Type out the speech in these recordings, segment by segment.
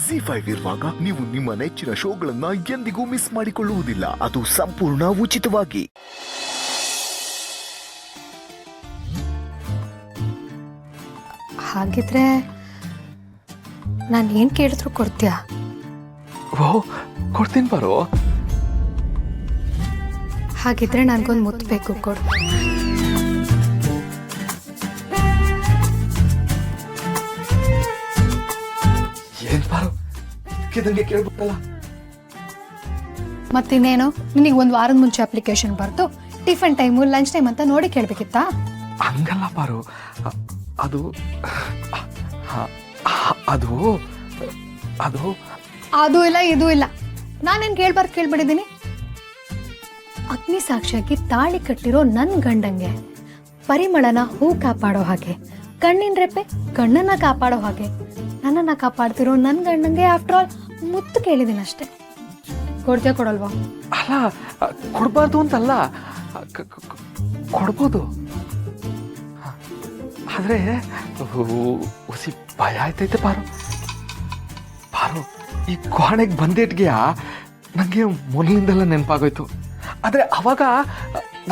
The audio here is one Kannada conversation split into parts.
ಜಿ5 ಇರುವಾಗ ನೀವು ನಿಮ್ಮ ನೆಚ್ಚಿನ ಶೋಗಳನ್ನ ಎಂದಿಗೂ ಮಿಸ್ ಮಾಡಿಕೊಳ್ಳುವುದಿಲ್ಲ. ಅದು ಸಂಪೂರ್ಣ ಉಚಿತವಾಗಿ. ಹಾಗಿದ್ರೆ ನಾನು ಏನ್ ಕೇಳಿದ್ರು ಕೊಡ್ತೀಯಾ? ಓ ಕೊಡ್ತೀನಿ ಬರೋ. ಹಾಗಿದ್ರೆ ನನ್ಗೊಂದು ಮುತ್ತು ಬೇಕು, ಕೊಡು. ಏನ್ ಬಾರೋ ಇದಕ್ಕೆ ಕೇಳ್ಬಿಟ್ಟಲ್ಲ. ಮತ್ತಿನ್ನೇನು, ನಿನಗೆ ಒಂದು ವಾರದ ಮುಂಚೆ ಅಪ್ಲಿಕೇಶನ್ ಬರ್ತು, ಟಿಫನ್ ಟೈಮು ಲಂಚ್ ಟೈಮ್ ಅಂತ ನೋಡಿ ಕೇಳಬೇಕಿತ್ತಾ? ಹಂಗಲ್ಲ ಬಾರೋ, ಅದು ಅದು ಅದು ಅದು ಇಲ್ಲ ಇದು ಇಲ್ಲ. ನಾನೇನು ಕೇಳ್ಬಿಟ್ಟಿದ್ದೀನಿ. ಅಗ್ನಿ ಸಾಕ್ಷಿಯಾಗಿ ತಾಳಿ ಕಟ್ಟಿರೋ ನನ್ನ ಗಂಡಂಗೆ ಪರಿಮಳನ ಹೂ ಕಾಪಾಡೋ ಹಾಗೆ, ಕಣ್ಣಿನ ರೆಪ್ಪೆ ಕಣ್ಣನ್ನ ಕಾಪಾಡೋ ಹಾಗೆ ನನ್ನನ್ನ ಕಾಪಾಡ್ತಿರೋ ನನ್ನ ಗಂಡಂಗೆ ಆಫ್ಟರ್ ಆಲ್ ಮುತ್ತು ಕೇಳಿದ್ದೀನಿ ಅಷ್ಟೇ. ಕೊಡ್ತೀಯ ಕೊಡಲ್ವಾ? ಅಲ್ಲ ಕೊಡ್ಬಾರ್ದು ಅಂತಲ್ಲ, ಕೊಡ್ಬೋದು. ಆದ್ರೆ ಹುಸಿ ಭಯ ಆಯ್ತೈತೆ ಬಾರು. ಬಾರು ಈ ಕೋಣೆಗೆ ಬಂದಿಟ್ಗೆಯ ನಂಗೆ ಮೊದಲಿಂದೆಲ್ಲ ನೆನಪಾಗೋಯ್ತು. ಆದ್ರೆ ಅವಾಗ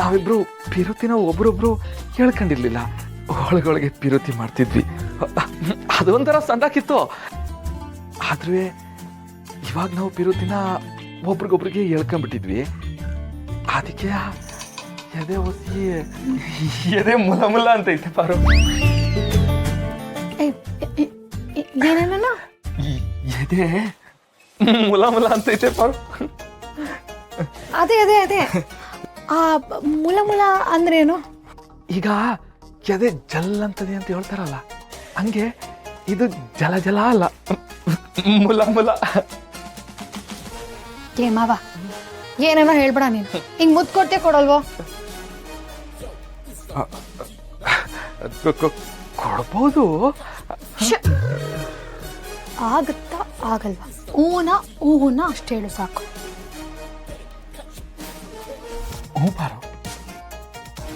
ನಾವಿಬ್ರು ಪಿರುತಿನ ಒಬ್ರೊಬ್ರು ಹೇಳ್ಕೊಂಡಿರ್ಲಿಲ್ಲ. ಒಳಗೊಳಗೆ ಪಿರುತಿ ಮಾಡ್ತಿದ್ವಿ, ಅದೊಂಥರ ಸಂದಾಕಿತ್ತು. ಆದ್ರೆ ಇವಾಗ ನಾವು ಪಿರುತಿನ ಒಬ್ರಿಗೊಬ್ರಿಗೆ ಹೇಳ್ಕೊಂಡ್ಬಿಟ್ಟಿದ್ವಿ. ಅದಕ್ಕೆ ಎದೆ ಹೊಸಿ ಎದೆ ಮುಲ ಮುಲ ಅಂತೈತೆ ಪಾರು. ಏನೇನ ಎದೆ ಮುಲ ಮುಲ ಅಂತೈತೆ ಪಾರು. ಅದೇ ಅದೇ ಅದೇ ಆ ಮುಲ ಮುಲ ಅಂದ್ರೇನು? ಈಗ ಎದೆ ಜಲ್ ಅಂತದೆ ಅಂತ ಹೇಳ್ತಾರಲ್ಲ, ಹಂಗೆ ಇದು ಜಲ ಜಲ ಅಲ್ಲ, ಮುಲ ಮುಲ. ಏ ಮಾವ, ಏನೇನೋ ಹೇಳ್ಬೇಡ ನೀನು. ಹಿಂಗ್ ಮುದ್ದು ಕೊಡ್ತೀಯ ಕೊಡಲ್ವೋ? ಕೊಡ್ಬೋದು. ಆಗುತ್ತಾ ಆಗಲ್ವಾ? ಹೂನ ಹೂನ ಅಷ್ಟು ಹೇಳು ಸಾಕು. ಹ್ಞೂ ಬಾರೋ.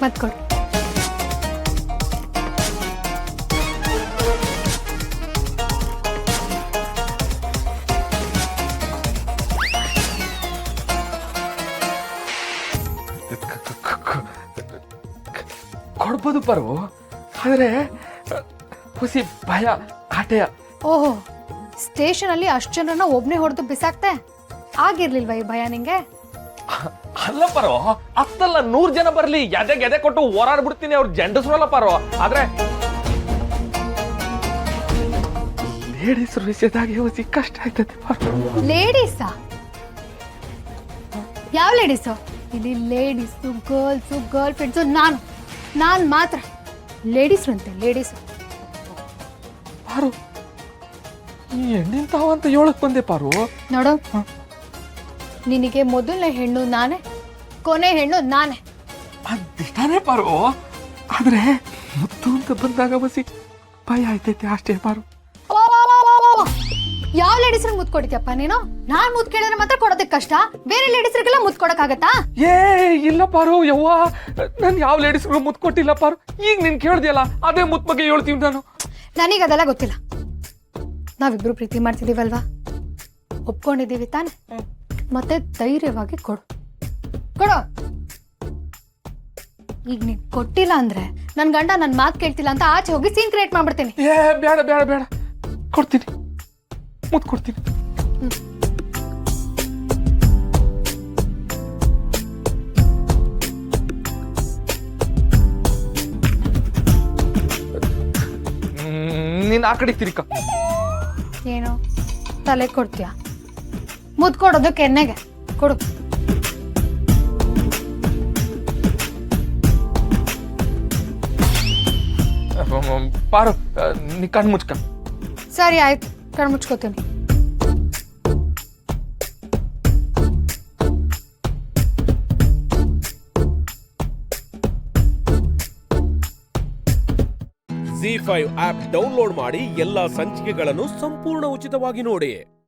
ಮತ್ ಕೊಡು. ಕೊಡ್ಬೋದು ಬರು, ಆದ್ರೆ ಹುಸಿ ಭಯ ಆಟೆಯ. ಓಹೋ, ಸ್ಟೇಷನ್ ಅಲ್ಲಿ ಅಷ್ಟು ಜನರನ್ನ ಒಬ್ನೇ ಹೊಡೆದು ಬಿಸಾಕ್ತೆ, ಆಗಿರ್ಲಿಲ್ವಾ ಈ ಭಯ ನಿಂಗೆ? ಅಲ್ಲ ಪರೋ, ಅಷ್ಟಲ್ಲ 100 ಜನ ಬರ್ಲಿ ಎದೆ ಕೊಟ್ಟು ಹೋರಾಡ್ಬಿಡ್ತೀನಿ, ಅವ್ರು ಜಂಡಸ್ರಲ್ಲ ಪರೋ. ಆದ್ರೆ ಲೇಡೀಸ್ ವಿಷಯದಾಗೆ ಹುಸಿ ಕಷ್ಟ ಆಯ್ತದೆ ಪರೋ. ಲೇಡೀಸಾ? ಯಾವ ಲೇಡೀಸು? ಇಲ್ಲಿ ಲೇಡೀಸು, ಗರ್ಲ್ಸು, ಗರ್ಲ್ ಫ್ರೆಂಡ್ಸು, ನಾನು ಮಾತ್ರ ಲೇಡೀಸ್ ಅಂತೆ, ಲೇಡೀಸ್. ಪಾರು ಈ ಹೆಣ್ಣಿಂತಾವ ಅಂತ ಹೇಳಕ್ ಬಂದೆ ಪಾರು. ನೋಡು, ನಿನಗೆ ಮೊದಲನೇ ಹೆಣ್ಣು ನಾನೇ, ಕೊನೆ ಹೆಣ್ಣು ನಾನೇ. ಅದಿಷ್ಟಾನೇ ಪಾರು. ಆದ್ರೆ ಮುತ್ತು ಅಂತ ಬಂದಾಗ ಬಸಿ ಭಯ ಆಯ್ತೈತೆ ಅಷ್ಟೇ ಪಾರು. ಯಾವ ಲೇಡೀಸ್ರಿಗೆ ಮುತ್ತು ಕೊಡ್ತೀಯಪ್ಪ ನೀನು? ನಾನ್ ಮುತ್ತು ಕೇಳಿದ್ರೆ ಮಾತ್ರ ಕೊಡೋದಕ್ಕೆ ಕಷ್ಟ, ಬೇರೆ ಲೇಡೀಸ್ರಿಗೆಲ್ಲ ಮುತ್ತು ಕೊಡಕ್ಕಾಗತ್ತಾ? ಏ ಇಲ್ಲ ಪಾರು, ಯವ್ವ ನಾನು ಯಾವ ಲೇಡೀಸ್ಗಳು ಮುತ್ತು ಕೊಟ್ಟಿಲ್ಲ ಪಾರು. ಈಗ ನೀನ್ ಕೇಳ್ದಿಯಲ್ಲ, ಅದೇ ಮುತ್ತು ಬಗ್ಗೆ ಹೇಳ್ತೀವಿ ನಾನು. ನನಗೆ ಅದೆಲ್ಲ ಗೊತ್ತಿಲ್ಲ. ನಾವಿಬ್ರು ಪ್ರೀತಿ ಮಾಡ್ತಿದೀವಲ್ವಾ, ಒಪ್ಕೊಂಡಿದೀವಿ ತಾನೆ? ಮತ್ತೆ ಧೈರ್ಯವಾಗಿ ಕೊಡು. ಈಗ ನೀನ್ ಕೊಟ್ಟಿಲ್ಲ ಅಂದ್ರೆ ನನ್ ಗಂಡ ನನ್ ಮಾತು ಕೇಳ್ತಿಲ್ಲ ಅಂತ ಆಚೆ ಹೋಗಿ ಸೀನ್ ಕ್ರಿಯೇಟ್ ಮಾಡ್ಬಿಡ್ತೀನಿ. ಏ ಬೇಡ ಬೇಡ ಬೇಡ, ಕೊಡ್ತೀನಿ, ಮುತ್ತು ಕೊಡ್ತೀನಿ. ನೀನ್ ಆ ಕಡೆ ತಿರ್ಕ. ಏನು ತಲೆ ಕೊಡ್ತೀಯ? ಮುದ್ದು ಕೊಡೋದಕ್ಕೆ ಎಣ್ಣೆಗೆ ಕೊಡು. ಪಾರು ನೀ ಕಣ್ ಮುಚ್ಕ. ಸರಿ ಆಯ್ತು, ಕಣ್ಣು ಮುಚ್ಕೋತೀನಿ. ಜಿ5 ಆಪ್ ಡೌನ್ಲೋಡ್ ಮಾಡಿ ಎಲ್ಲಾ ಸಂಚಿಕೆಗಳನ್ನು ಸಂಪೂರ್ಣ ಉಚಿತವಾಗಿ ನೋಡಿ.